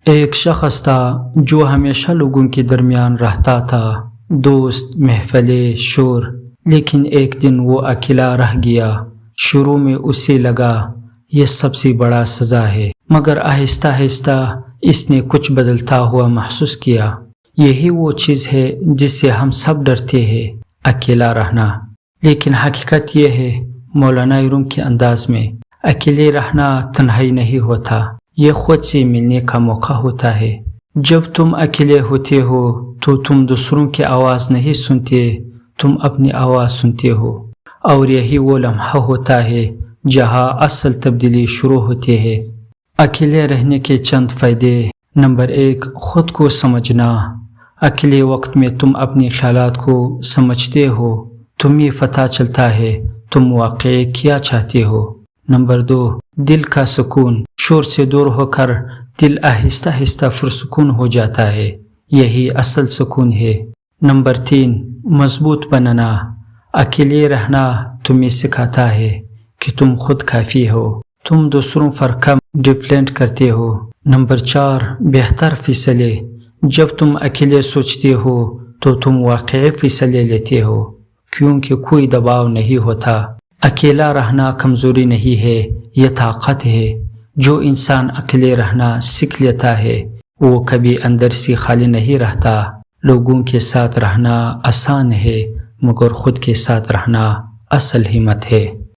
ایک شخص تھا جو ہمیشہ لوگوں کے درمیان رہتا تھا، دوست، محفلیں، شور، لیکن ایک دن وہ اکیلا رہ گیا۔ شروع میں اسے لگا یہ سب سے بڑا سزا ہے، مگر آہستہ آہستہ اس نے کچھ بدلتا ہوا محسوس کیا۔ یہی وہ چیز ہے جس سے ہم سب ڈرتے ہیں، اکیلا رہنا۔ لیکن حقیقت یہ ہے، مولانا روم کے انداز میں، اکیلے رہنا تنہائی نہیں ہوتا، یہ خود سے ملنے کا موقع ہوتا ہے۔ جب تم اکیلے ہوتے ہو تو تم دوسروں کی آواز نہیں سنتے، تم اپنی آواز سنتے ہو، اور یہی وہ لمحہ ہوتا ہے جہاں اصل تبدیلی شروع ہوتی ہے۔ اکیلے رہنے کے چند فائدے۔ نمبر 1، خود کو سمجھنا۔ اکیلے وقت میں تم اپنے خیالات کو سمجھتے ہو، تمہیں پتہ چلتا ہے تم واقعی کیا چاہتے ہو۔ نمبر 2، دل کا سکون۔ شور سے دور ہو کر دل آہستہ آہستہ پرسکون ہو جاتا ہے، یہی اصل سکون ہے۔ نمبر 3، مضبوط بننا۔ اکیلے رہنا تمہیں سکھاتا ہے کہ تم خود کافی ہو، تم دوسروں پر کم ڈیپینڈ کرتے ہو۔ نمبر 4، بہتر فیصلے۔ جب تم اکیلے سوچتے ہو تو تم واقعی فیصلے لیتے ہو، کیونکہ کوئی دباؤ نہیں ہوتا۔ اکیلا رہنا کمزوری نہیں ہے، یہ طاقت ہے۔ جو انسان اکیلے رہنا سیکھ لیتا ہے وہ کبھی اندر سے خالی نہیں رہتا۔ لوگوں کے ساتھ رہنا آسان ہے، مگر خود کے ساتھ رہنا اصل ہمت ہے۔